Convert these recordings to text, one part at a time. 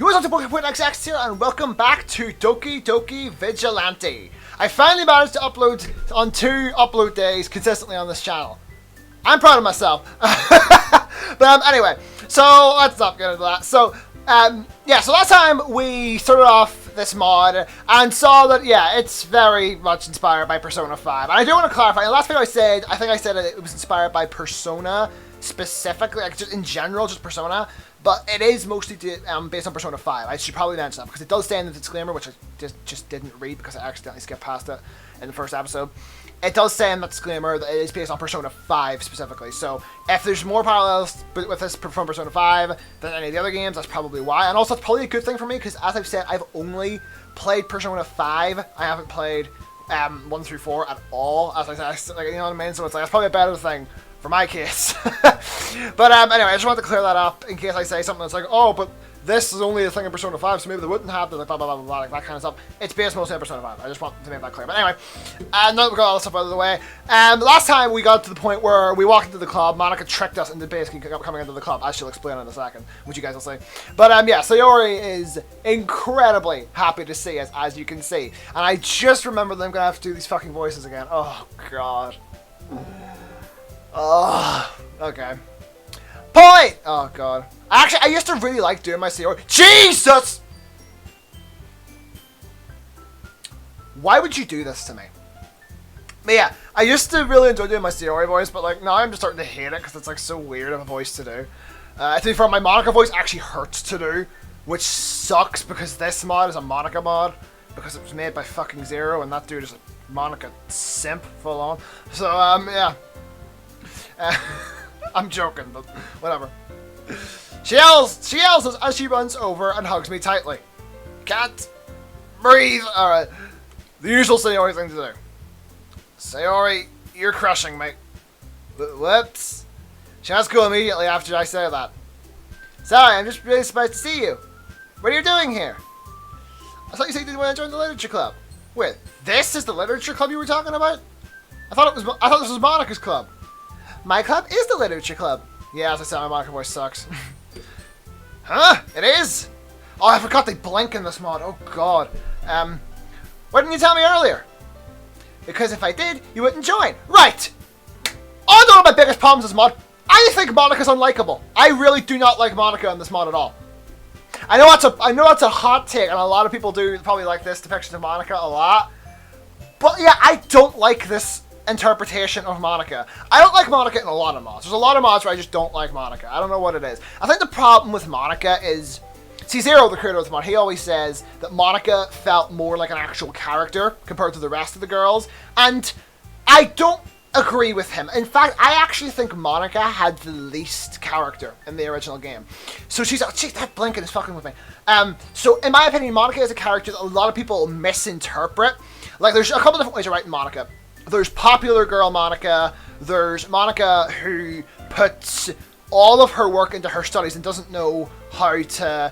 What's up to Monika.xx here, and welcome back to Doki Doki Vigilante. I finally managed to upload on 2 upload days consistently on this channel. I'm proud of myself. But anyway, so let's not get into that. So so last time we started off this mod and saw that, it's very much inspired by Persona 5. And I do want to clarify, in the last video I think I said it was inspired by Persona specifically, like just in general, just Persona. But it is mostly based on Persona 5. I should probably mention that because it does say in the disclaimer, which I just didn't read because I accidentally skipped past it in the first episode. It does say in that disclaimer that it is based on Persona 5 specifically. So if there's more parallels with this from Persona 5 than any of the other games, that's probably why. And also, it's probably a good thing for me because, as I've said, I've only played Persona 5. I haven't played 1 through 4 at all. As I said, like, you know what I mean? So it's like, it's probably a better thing for my case. But anyway, I just wanted to clear that up in case I say something that's like, oh, but this is only a thing in Persona 5, so maybe they wouldn't have the, like, blah, blah, blah, blah, blah, like that kind of stuff. It's based mostly on Persona 5. I just want to make that clear. But anyway, now that we got all this stuff out of the way, last time we got to the point where we walked into the club. Monika tricked us into basically coming into the club, as she'll explain in a second, which you guys will see. But Sayori is incredibly happy to see us, as you can see. And I just remembered that I'm going to have to do these fucking voices again. Oh, God. Oh, okay. Point! Oh, God. Actually, I used to really like doing my Sayori. Jesus! Why would you do this to me? But yeah, I used to really enjoy doing my Sayori voice, but like now I'm just starting to hate it because it's like so weird of a voice to do. To be fair, my Monika voice actually hurts to do, which sucks because this mod is a Monika mod because it was made by fucking Zero, and that dude is a Monika simp full on. So yeah. I'm joking, but whatever. She yells as she runs over and hugs me tightly. Can't breathe. Alright. The usual Sayori thing to do. Sayori, you're crushing me. Whoops. She has to go immediately after I say that. Sorry, I'm just really surprised to see you. What are you doing here? I thought you said you didn't want to join the literature club. Wait, this is the literature club you were talking about? I thought this was Monika's club. My club is the literature club. Yeah, as I said, my Monika voice sucks. Huh? It is? Oh, I forgot they blink in this mod. Oh, God. Why didn't you tell me earlier? Because if I did, you wouldn't join. Right! Oh, one of my biggest problems with this mod. I think Monika's unlikable. I really do not like Monika in this mod at all. I know that's a hot take, and a lot of people do probably like this depiction of Monika a lot. But yeah, I don't like this interpretation of Monika. I don't like Monika in a lot of mods. There's a lot of mods where I just don't like Monika. I don't know what it is. I think the problem with Monika is, see, Zero, the creator of the mod, he always says that Monika felt more like an actual character compared to the rest of the girls, and I don't agree with him. In fact, I actually think Monika had the least character in the original game. So she's that blinking is fucking with me. So in my opinion, Monika is a character that a lot of people misinterpret. Like, there's a couple different ways of writing Monika. There's popular girl Monika, there's Monika who puts all of her work into her studies and doesn't know how to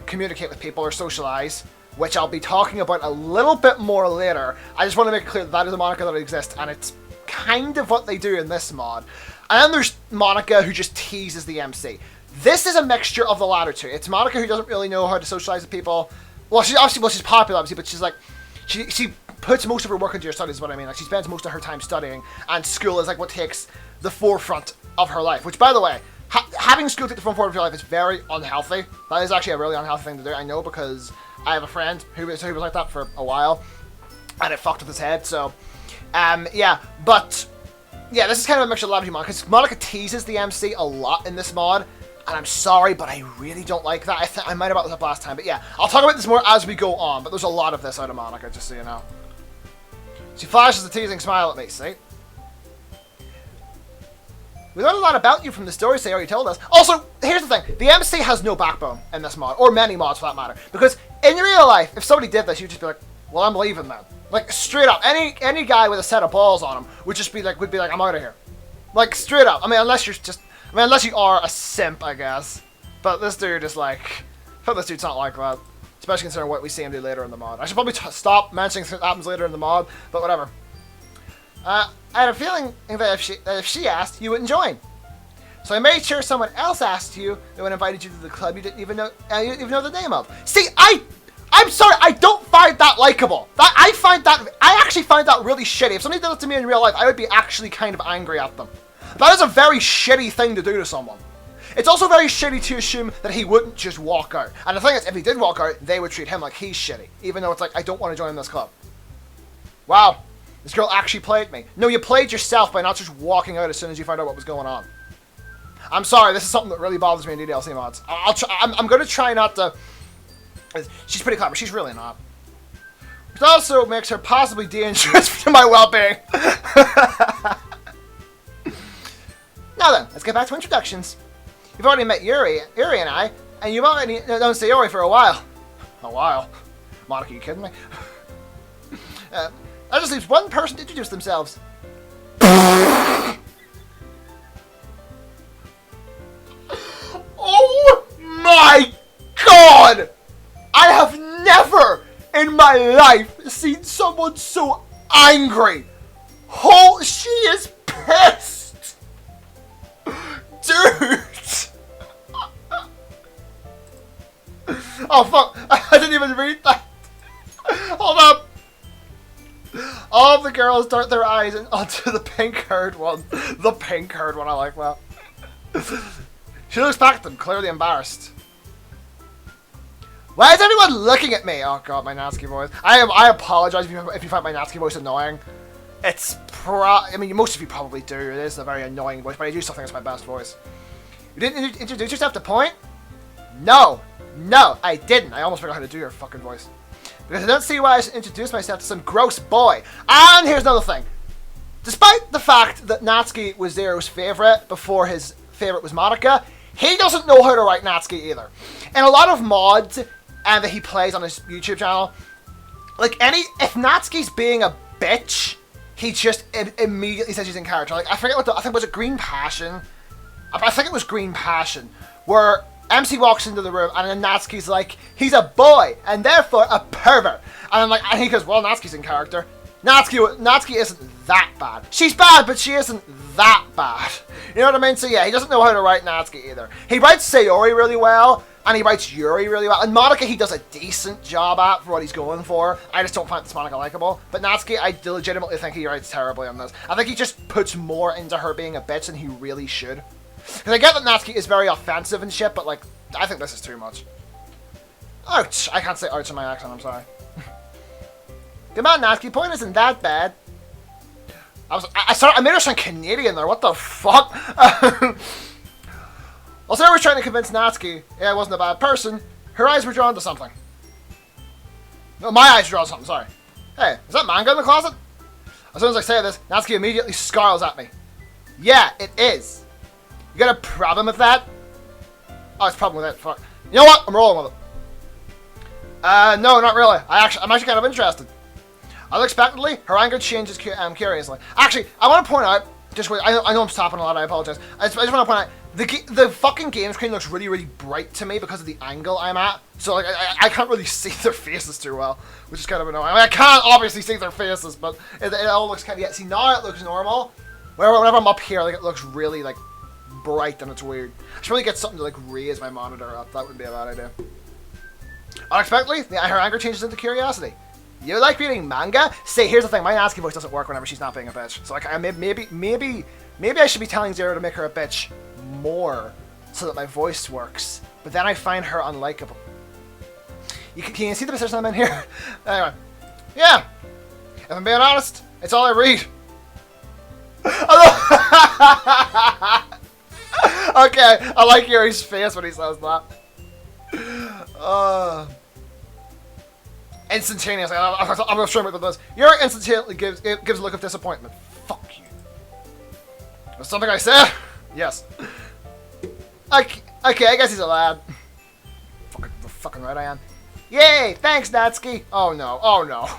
communicate with people or socialize, which I'll be talking about a little bit more later. I just want to make it clear that is a Monika that exists, and it's kind of what they do in this mod. And then there's Monika who just teases the MC. This is a mixture of the latter two. It's Monika who doesn't really know how to socialize with people. Well, she's popular obviously, but she's like, she puts most of her work into her studies, is what I mean. Like, she spends most of her time studying, and school is like what takes the forefront of her life. Which, by the way, having school take the forefront of your life is very unhealthy. That is actually a really unhealthy thing to do. I know, because I have a friend who was like that for a while, and it fucked with his head. So, but yeah, this is kind of a mixture of a lot of Monika, because Monika teases the MC a lot in this mod. And I'm sorry, but I really don't like that. I might have brought this up last time, but yeah, I'll talk about this more as we go on. But there's a lot of this out of Monika, just so you know. She flashes a teasing smile at me, see? We learned a lot about you from the stories they already told us. Also, here's the thing. The MC has no backbone in this mod, or many mods for that matter. Because in real life, if somebody did this, you'd just be like, well, I'm leaving then. Like, straight up. Any guy with a set of balls on him would be like, I'm out of here. Like, straight up. I mean, unless you are a simp, I guess. But this dude is like, I thought this dude's not like that. Especially considering what we see him do later in the mod. I should probably stop mentioning what happens later in the mod, but whatever. I had a feeling that if she asked, you wouldn't join. So I made sure someone else asked you when invited you to the club you didn't even know the name of. See, I'm sorry, I don't find that likable. I actually find that really shitty. If somebody did it to me in real life, I would be actually kind of angry at them. That is a very shitty thing to do to someone. It's also very shitty to assume that he wouldn't just walk out. And the thing is, if he did walk out, they would treat him like he's shitty. Even though it's like, I don't want to join this club. Wow. This girl actually played me. No, you played yourself by not just walking out as soon as you found out what was going on. I'm sorry, this is something that really bothers me in DDLC mods. I'm going to try not to... She's pretty clever. She's really not. Which also makes her possibly dangerous to my well-being. Now then, let's get back to introductions. You've already met Yuri and I, and you've already known Sayori for a while. A while? Monika, you kidding me? That just leaves one person to introduce themselves. Oh my god! I have never in my life seen someone so angry. Oh, she is pissed. Dude. Oh fuck, I didn't even read that. Hold up. All of the girls dart their eyes onto the pink-haired one. The pink-haired one, I like that. She looks back at them, clearly embarrassed. Why is everyone looking at me? Oh god, my Natsuki voice. I apologize if you find my Natsuki voice annoying. It's I mean, most of you probably do. It is a very annoying voice, but I do still think it's my best voice. You didn't introduce yourself to Point? No, I didn't. I almost forgot how to do your fucking voice. Because I don't see why I should introduce myself to some gross boy. And here's another thing. Despite the fact that Natsuki was Zero's favorite before his favorite was Monika, he doesn't know how to write Natsuki either. In a lot of mods that he plays on his YouTube channel, like if Natsuki's being a bitch, he just immediately says he's in character. Like I forget I think was it Green Passion? I think it was Green Passion, where MC walks into the room and then Natsuki's like, he's a boy and therefore a pervert. And I'm like, and he goes, well, Natsuki's in character. Natsuki isn't that bad. She's bad, but she isn't that bad. You know what I mean? So yeah, he doesn't know how to write Natsuki either. He writes Sayori really well, and he writes Yuri really well. And Monika he does a decent job at for what he's going for. I just don't find this Monika likable. But Natsuki, I legitimately think he writes terribly on this. I think he just puts more into her being a bitch than he really should. Because I get that Natsuki is very offensive and shit, but like, I think this is too much. Ouch! I can't say ouch in my accent, I'm sorry. Come on, Natsuki, Point isn't that bad. I made her sound Canadian there, what the fuck? Also, I was trying to convince Natsuki I wasn't a bad person. Her eyes were drawn to something. No, my eyes were drawn to something, sorry. Hey, is that manga in the closet? As soon as I say this, Natsuki immediately snarls at me. Yeah, it is. You got a problem with that? Oh, it's a problem with it. Fuck. You know what? I'm rolling with it. No, not really. I'm actually kind of interested. Unexpectedly, her anger changes curiously. Actually, I want to point out, I know I'm stopping a lot, I apologize. I just want to point out, the fucking game screen looks really, really bright to me because of the angle I'm at. So like, I can't really see their faces too well, which is kind of annoying. I mean, I can't obviously see their faces, but it all looks kind of, yeah, see now it looks normal. Whenever I'm up here, like it looks really like bright and it's weird. I should really get something to like raise my monitor up. That wouldn't be a bad idea. Unexpectedly, her anger changes into curiosity. You like reading manga? See, here's the thing. My Natsuki voice doesn't work whenever she's not being a bitch. So like, maybe I should be telling Zero to make her a bitch more so that my voice works. But then I find her unlikable. Can you see the position I'm in here? Anyway, yeah. If I'm being honest, it's all I read. Okay, I like Yuri's face when he says that. Instantaneously, I'm gonna show him what this. Yuri instantaneously gives a look of disappointment. Fuck you. Was something I said? Yes. Okay, I guess he's a lad. Fucking right I am. Yay! Thanks, Natsuki. Oh no.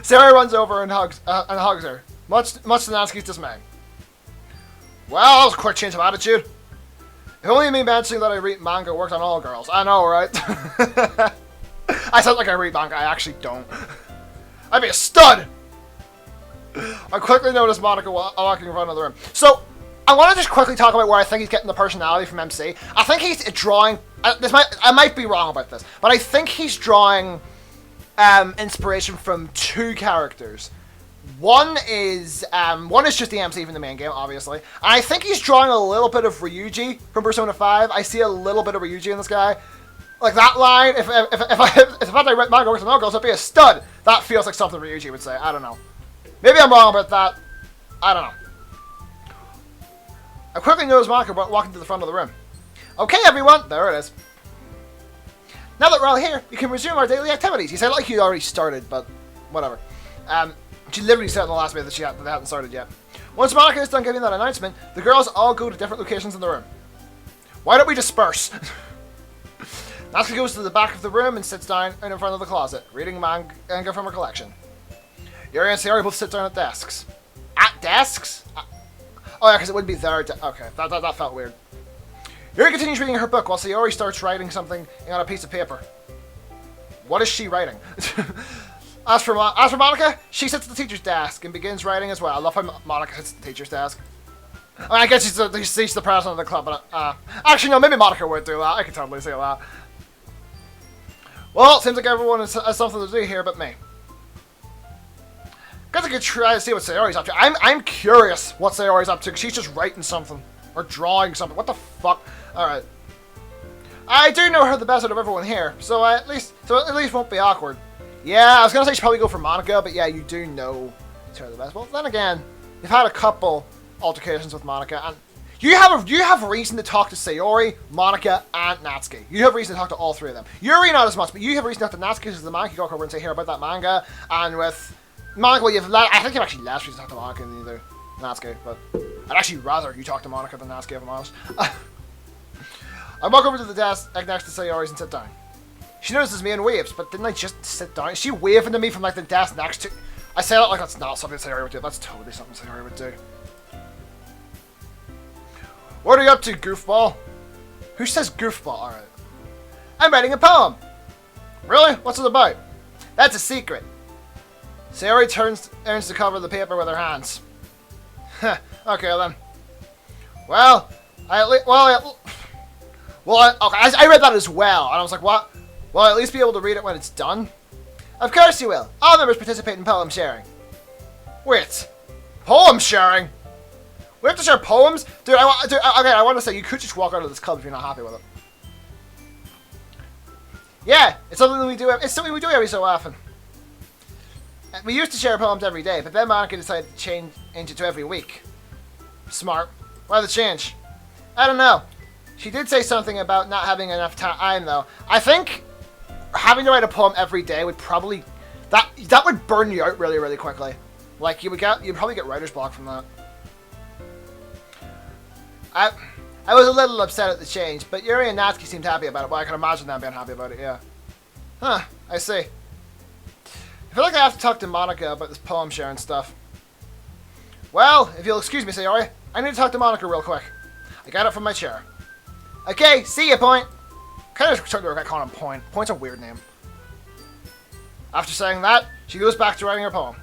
Sarah runs over and hugs her, much to Natsuki's dismay. Well, that was a quick change of attitude. If only me mentioning that I read manga worked on all girls. I know, right? I sound like I read manga. I actually don't. I'd be a stud! I quickly noticed Monika walking in front of the room. So, I want to just quickly talk about where I think he's getting the personality from MC. I think he's drawing... I might be wrong about this, but I think he's drawing inspiration from two characters. One is just the MC from the main game, obviously. And I think he's drawing a little bit of Ryuji from Persona 5. I see a little bit of Ryuji in this guy. Like that line, if I read manga with no girls, it'd be a stud. That feels like something Ryuji would say. I don't know. Maybe I'm wrong about that. I don't know. I quickly noticed Monika walking to the front of the room. Okay, everyone, there it is. Now that we're all here, we can resume our daily activities. He said like he'd already started, but whatever. She literally said in the last minute that they hadn't started yet. Once Monika is done giving that announcement, the girls all go to different locations in the room. Why don't we disperse? Natsuki goes to the back of the room and sits down in front of the closet, reading manga from her collection. Yuri and Sayori both sit down at desks. At desks? Oh yeah, because it wouldn't be there. Okay, that felt weird. Yuri continues reading her book while Sayori starts writing something on a piece of paper. What is she writing? As for Monika, she sits at the teacher's desk and begins writing as well. I love how Monika sits at the teacher's desk. I mean, I guess she's the president of the club, but actually no, maybe Monika would do that. I could totally see that. Well, it seems like everyone has something to do here but me. Guess I could try to see what Sayori's up to. I'm curious what Sayori's up to, because she's just writing something. Or drawing something. What the fuck? Alright. I do know her the best out of everyone here, so at least won't be awkward. Yeah, I was gonna say she'd probably go for Monika, but yeah, you do know her the best. Well, then again, you've had a couple altercations with Monika, and you have reason to talk to Sayori, Monika, and Natsuki. You have reason to talk to all three of them. Yuri not as much, but you have reason to talk to Natsuki, because the manga you go over and say here about that manga, and with Monika, well, I think you've actually less reason to talk to Monika than either Natsuki, but I'd actually rather you talk to Monika than Natsuki, if I'm honest. I walk over to the desk next to Sayori's and sit down. She notices me and waves, but didn't I just sit down? Is she waving to me from like the desk next to... I say that like that's not something Sayori would do. That's totally something Sayori would do. What are you up to, goofball? Who says goofball? Alright. I'm writing a poem. Really? What's it about? That's a secret. Sayori turns to cover the paper with her hands. Okay then. Well, I read that as well, and I was like, what? Will I at least be able to read it when it's done? Of course you will. All members participate in poem sharing. Wait. Poem sharing? We have to share poems? Dude, I want to say, you could just walk out of this club if you're not happy with it. Yeah, it's something we do every so often. We used to share poems every day, but then Monika decided to change it to every week. Smart. Why the change? I don't know. She did say something about not having enough time, though. I think having to write a poem every day would probably... That would burn you out really, really quickly. Like, you'd probably get writer's block from that. I was a little upset at the change, but Yuri and Natsuki seemed happy about it. Well, I can imagine them being happy about it, yeah. Huh, I see. I feel like I have to talk to Monika about this poem sharing stuff. Well, if you'll excuse me, Sayori, I need to talk to Monika real quick. I got it from my chair. Okay, see ya, Point. Kind of starting to regret calling him Point. Point's a weird name. After saying that, she goes back to writing her poem.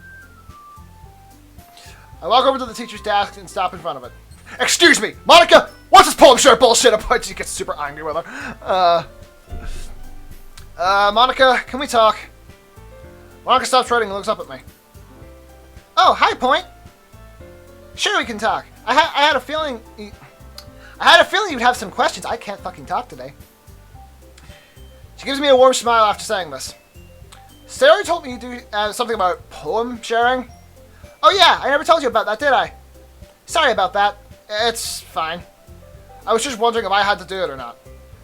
I walk over to the teacher's desk and stop in front of it. Excuse me, Monika! What's this poem share bullshit about? She gets super angry with her. Monika, can we talk? Monika stops writing and looks up at me. Oh, hi, Point. Sure, we can talk. I had a feeling you'd have some questions. I can't fucking talk today. She gives me a warm smile after saying this. Sarah told me you do something about poem sharing. Oh yeah, I never told you about that, did I? Sorry about that. It's fine. I was just wondering if I had to do it or not.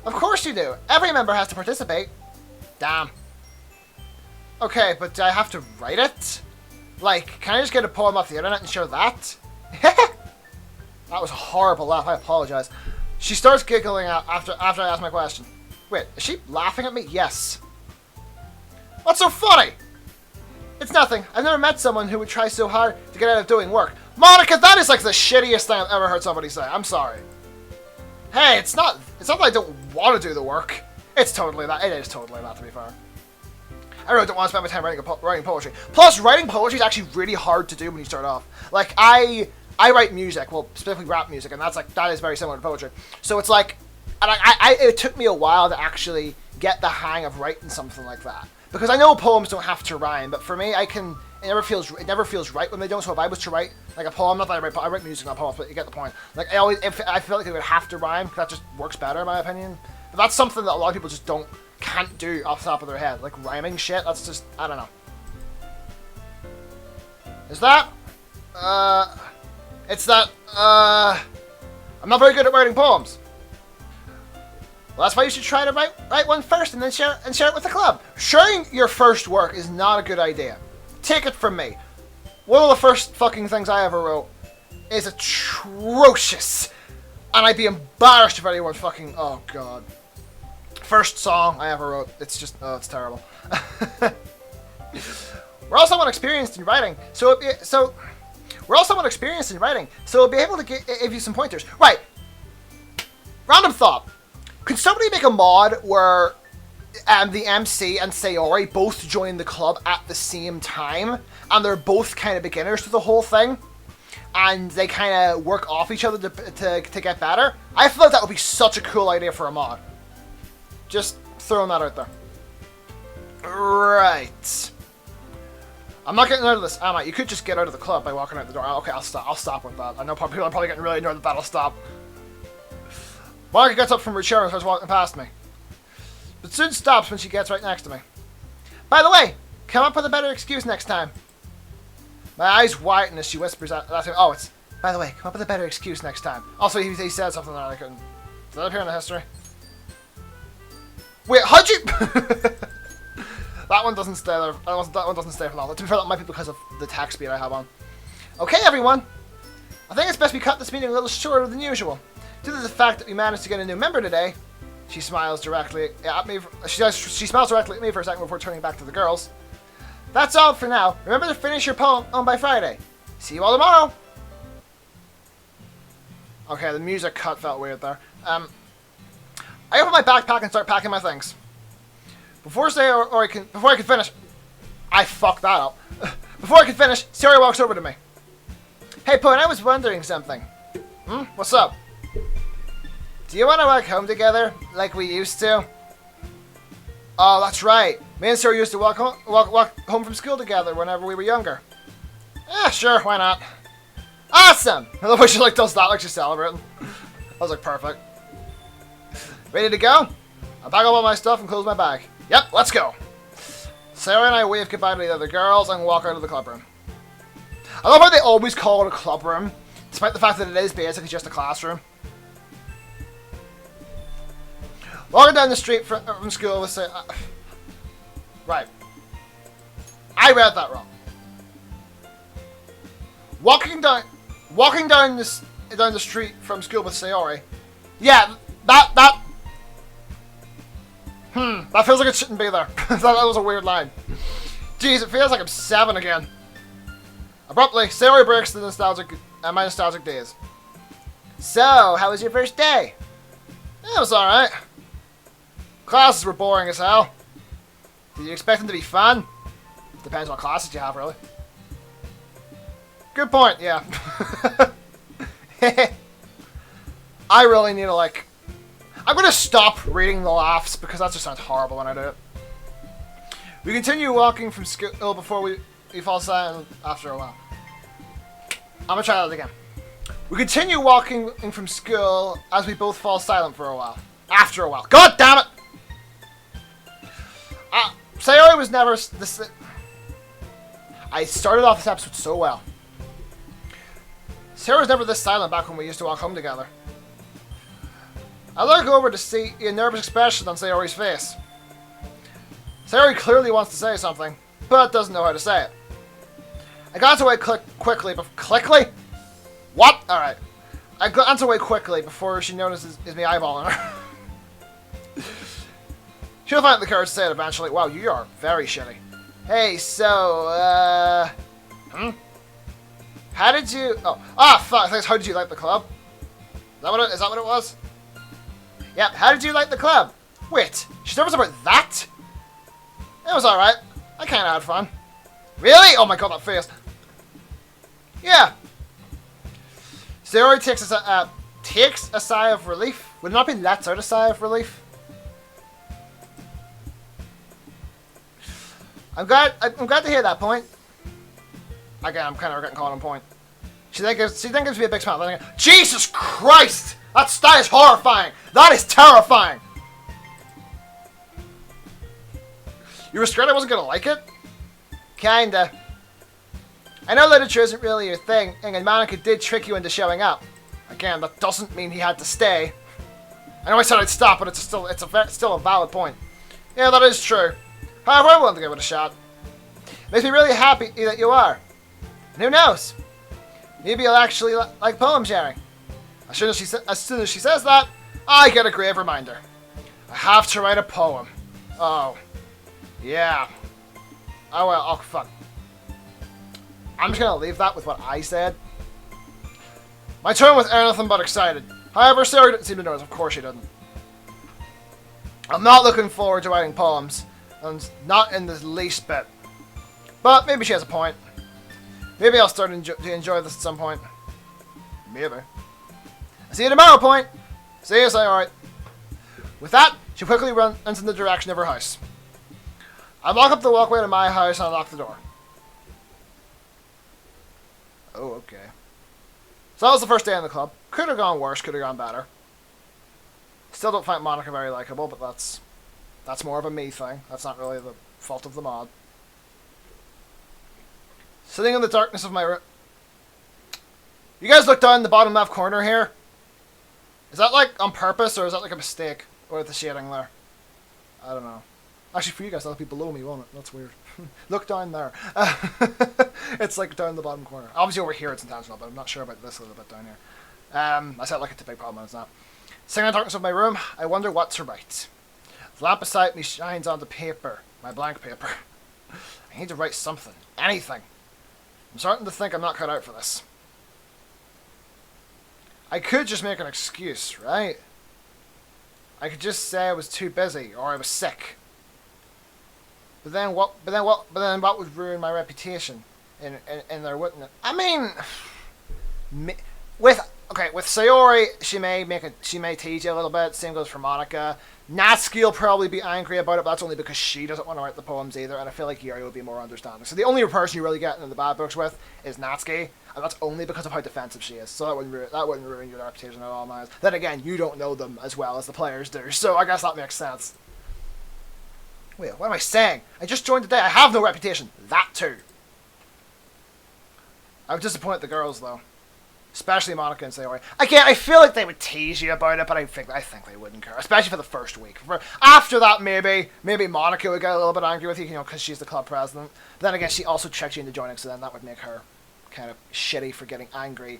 Of course you do. Every member has to participate. Damn. Okay, but do I have to write it? Like, can I just get a poem off the internet and share that? That was a horrible laugh. I apologize. She starts giggling out after I ask my question. Wait, is she laughing at me? Yes. What's so funny? It's nothing. I've never met someone who would try so hard to get out of doing work. Monika, that is like the shittiest thing I've ever heard somebody say. I'm sorry. Hey, it's not that I don't want to do the work. It's totally that. It is totally that, to be fair. I really don't want to spend my time writing poetry. Plus, writing poetry is actually really hard to do when you start off. Like, I I write music, well, specifically rap music, and that is very similar to poetry. So it's like, and it took me a while to actually get the hang of writing something like that. Because I know poems don't have to rhyme, but for me, it never feels right when they don't. So if I was to write like a poem, not that I write music, not poems, but you get the point. Like I feel like it would have to rhyme, because that just works better in my opinion. But that's something that a lot of people just can't do off the top of their head, like rhyming shit. That's just, I don't know. Is that? It's that. I'm not very good at writing poems. Well, that's why you should try to write one first and then share it with the club. Sharing your first work is not a good idea. Take it from me. One of the first fucking things I ever wrote is atrocious. And I'd be embarrassed if anyone fucking... Oh, God. First song I ever wrote. It's just... Oh, it's terrible. We're all somewhat experienced in writing, so it'll be able to give you some pointers. Right. Random thought. Could somebody make a mod where the MC and Sayori both join the club at the same time, and they're both kind of beginners to the whole thing, and they kind of work off each other to get better? I feel like that would be such a cool idea for a mod. Just throwing that out there. Right. I'm not getting out of this, am I? You could just get out of the club by walking out the door. Okay, I'll stop with that. I know people are probably getting really annoyed that that'll stop. Monika gets up from her chair and starts walking past me. But soon stops when she gets right next to me. By the way, come up with a better excuse next time. My eyes widen as she whispers that to me. Oh, it's, by the way, come up with a better excuse next time. Also, he said something that I couldn't. Does that appear in the history? Wait, how'd you... That one doesn't stay there. That one doesn't stay for long. To be fair, that might be because of the attack speed I have on. Okay, everyone. I think it's best we cut this meeting a little shorter than usual. Due to the fact that we managed to get a new member today, she smiles directly at me. She smiles directly at me for a second before turning back to the girls. That's all for now. Remember to finish your poem by Friday. See you all tomorrow. Okay, the music cut felt weird there. I open my backpack and start packing my things. Before I can finish, I fucked that up. Before I can finish, Sayori walks over to me. Hey, Poon, I was wondering something. What's up? Do you want to walk home together, like we used to? Oh, that's right. Me and Sayori used to walk home from school together whenever we were younger. Yeah, sure, why not? Awesome! I love how she does that like she's celebrating. I was like, perfect. Ready to go? I'll pack up all my stuff and close my bag. Yep, let's go. Sayori and I wave goodbye to the other girls and walk out of the club room. I love how they always call it a club room, despite the fact that it is basically just a classroom. Walking down the street from school with right. I read that wrong. Walking down the street from school with Sayori. Yeah, that feels like it shouldn't be there. That was a weird line. Jeez, it feels like I'm 7 again. Abruptly, Sayori breaks my nostalgic days. So, how was your first day? It was alright. Classes were boring as hell. Did you expect them to be fun? Depends what classes you have, really. Good point, yeah. I really need to, I'm gonna stop reading the laughs because that just sounds horrible when I do it. We continue walking from school before we fall silent after a while. I'm gonna try that again. We continue walking from school as we both fall silent for a while. After a while. God damn it! Sayori was never this. I started off this episode so well. Sayori was never this silent back when we used to walk home together. I look over to see a nervous expression on Sayori's face. Sayori clearly wants to say something, but doesn't know how to say it. I glance away quickly. What? Alright. I glance away quickly before she notices me eyeballing her. She'll find the courage to say it eventually. Wow, you are very shitty. Hey, so, how did you... fuck. Thanks. How did you like the club? Is that what it was? Yep, how did you like the club? Wait, she's nervous about that? It was alright. I kinda had fun. Really? Oh my god, that face. Yeah. Sayori takes a sigh of relief. Would it not be lets out a sigh of relief? I'm glad to hear that point. Again, I'm kind of regretting calling him point. She then gives me a big smile. Then Jesus Christ! That is horrifying! That is terrifying! You were scared I wasn't gonna like it? Kinda. I know literature isn't really your thing, and Monika did trick you into showing up. Again, that doesn't mean he had to stay. I know I said I'd stop, but it's still a valid point. Yeah, that is true. However, I'm willing to give it a shot. Makes me really happy that you are. And who knows? Maybe you'll actually like poem sharing. As soon as she says that, I get a grave reminder. I have to write a poem. Oh. Yeah. Oh well, oh fuck. I'm just gonna leave that with what I said. My turn was anything but excited. However, Sarah didn't seem to notice. Of course she didn't. I'm not looking forward to writing poems. And not in the least bit. But maybe she has a point. Maybe I'll start to enjoy this at some point. Maybe. See you tomorrow, point. See you, alright. With that, she quickly runs in the direction of her house. I walk up the walkway to my house and I lock the door. Oh, okay. So that was the first day in the club. Could have gone worse, could have gone better. Still don't find Monika very likable, but that's more of a me thing. That's not really the fault of the mod. Sitting in the darkness of my room. You guys look down in the bottom left corner here. Is that like on purpose or is that like a mistake? Or the shading there? I don't know. Actually, for you guys, that'll be below me, won't it? That's weird. Look down there. It's like down the bottom corner. Obviously over here it's intentional, but I'm not sure about this little bit down here. I said like it's a big problem, and it's not. Sitting in the darkness of my room, I wonder what to write. The lamp beside me shines onto paper, my blank paper. I need to write something. Anything. I'm starting to think I'm not cut out for this. I could just make an excuse, right? I could just say I was too busy or I was sick. But then what would ruin my reputation? And there wouldn't. I mean, with Sayori, she may tease you a little bit. Same goes for Monika. Natsuki will probably be angry about it, but that's only because she doesn't want to write the poems either, and I feel like Yuri would be more understanding. So the only person you really get in the bad books with is Natsuki, and that's only because of how defensive she is. So that wouldn't ruin your reputation at all, man. Then again, you don't know them as well as the players do, so I guess that makes sense. Wait, what am I saying? I just joined today. I have no reputation. That too. I was disappointed the girls though. Especially Monika and Sayori. Again, I feel like they would tease you about it, but I think they wouldn't care. Especially for the first week. After that, maybe Monika would get a little bit angry with you, because she's the club president. But then again, she also tricked you into joining, so then that would make her kind of shitty for getting angry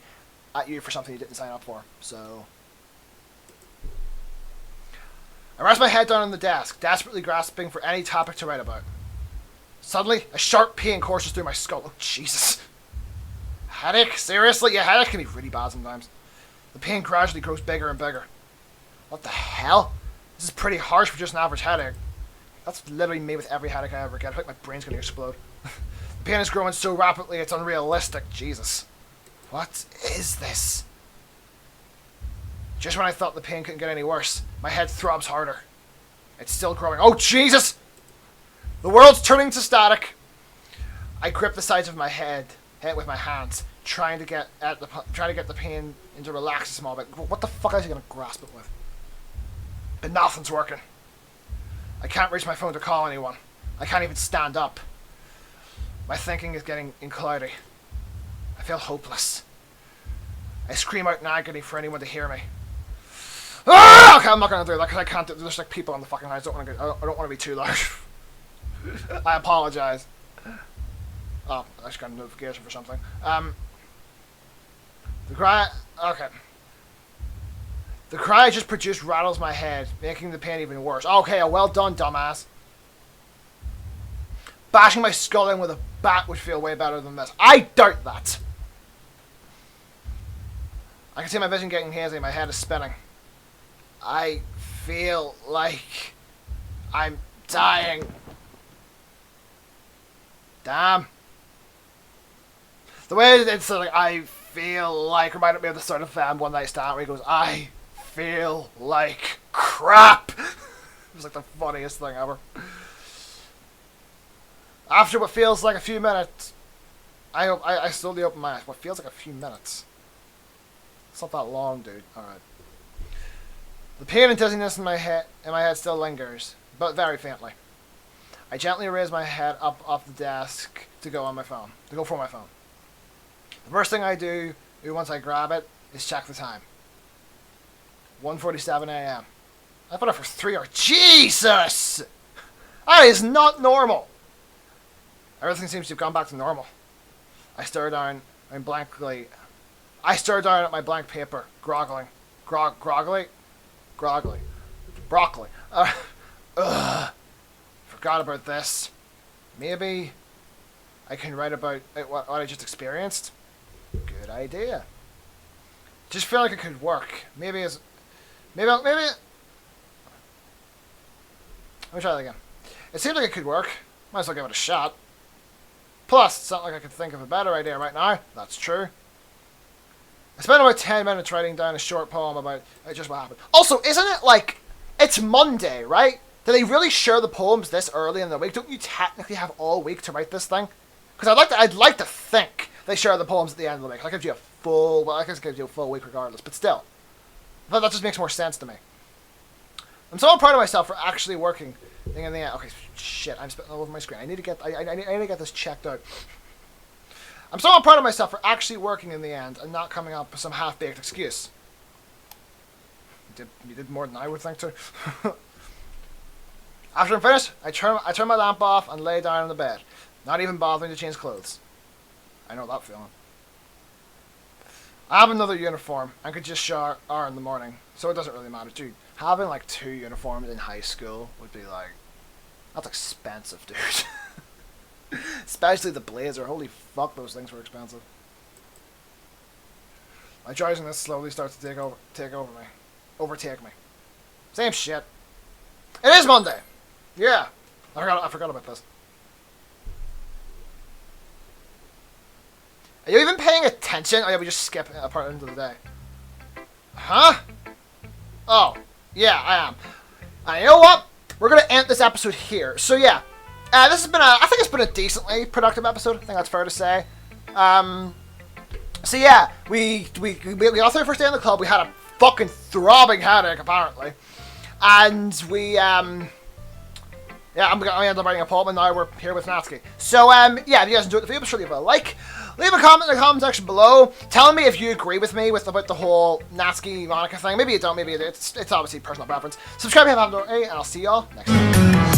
at you for something you didn't sign up for. So I rest my head down on the desk, desperately grasping for any topic to write about. Suddenly, a sharp pain courses through my skull. Oh, Jesus. Headache? Seriously? Yeah, headache can be really bad sometimes. The pain gradually grows bigger and bigger. What the hell? This is pretty harsh for just an average headache. That's literally me with every headache I ever get. I feel like my brain's gonna explode. The pain is growing so rapidly it's unrealistic. Jesus. What is this? Just when I thought the pain couldn't get any worse, my head throbs harder. It's still growing. Oh, Jesus! The world's turning to static. I grip the sides of my head with my hands, trying to get the pain into relax a small bit. What the fuck is he gonna grasp it with? But nothing's working. I can't reach my phone to call anyone. I can't even stand up. My thinking is getting cloudy. I feel hopeless. I scream out in agony for anyone to hear me. Ah! Okay, I'm not gonna do that because I can't. There's like people on the fucking house. I don't want to be too loud. I apologize. Oh, I just got a notification for something. The cry. Okay. The cry I just produced rattles my head, making the pain even worse. Okay, well done, dumbass. Bashing my skull in with a bat would feel way better than this. I doubt that. I can see my vision getting hazy. My head is spinning. I feel like I'm dying. Damn. The way it's like, I feel like reminded me of the start of One Night Stand where he goes, I feel like crap. It was like the funniest thing ever. After what feels like a few minutes, I slowly open my eyes. What feels like a few minutes? It's not that long, dude. Alright. The pain and dizziness in my head still lingers, but very faintly. I gently raise my head up off the desk to go for my phone. The first thing I do once I grab it is check the time. 1:47 a.m. I've been up for 3 hours. Jesus! That is not normal. Everything seems to have gone back to normal. I stare down at my blank paper, groggling. Groggly? Broccoli. Forgot about this. Maybe I can write about what I just experienced. Good idea. Just feel like it could work. Maybe. Let me try that again. It seems like it could work. Might as well give it a shot. Plus, it's not like I could think of a better idea right now. That's true. I spent about 10 minutes writing down a short poem about just what happened. Also, isn't it like, it's Monday, right? Do they really share the poems this early in the week? Don't you technically have all week to write this thing? Because I'd like to think they share the poems at the end of the week. That gives you a full, well, I guess it gives you a full week regardless, but still. But that just makes more sense to me. I'm so proud of myself for actually working in the end. Okay, shit, I'm spitting all over my screen. I need to get this checked out. I'm so proud of myself for actually working in the end and not coming up with some half-baked excuse. You did more than I would think to. After I'm finished, I turn my lamp off and lay down on the bed, not even bothering to change clothes. I know that feeling. I have another uniform and could just shower in the morning, so it doesn't really matter. Dude, having like 2 uniforms in high school would be like, that's expensive, dude. Especially the blazer. Holy fuck, those things were expensive. My drowsiness slowly starts to overtake me. Same shit. It is Monday. Yeah, I forgot about this. Are you even paying attention? Oh yeah, we just skip a part into the day. Huh? Oh, yeah, I am. And you know what? We're gonna end this episode here. So yeah, this has been I think it's been a decently productive episode. I think that's fair to say. So yeah, we got through the first day in the club. We had a fucking throbbing headache apparently, and we yeah, I ended up writing a poem, and now we're here with Natsuki. So, yeah, if you guys enjoyed the video, be sure to leave a like. Leave a comment in the comment section below, telling me if you agree with me about the whole Natsuki Monika thing. Maybe you don't, maybe it's obviously personal preference. Subscribe if you haven't already, and I'll see y'all next time.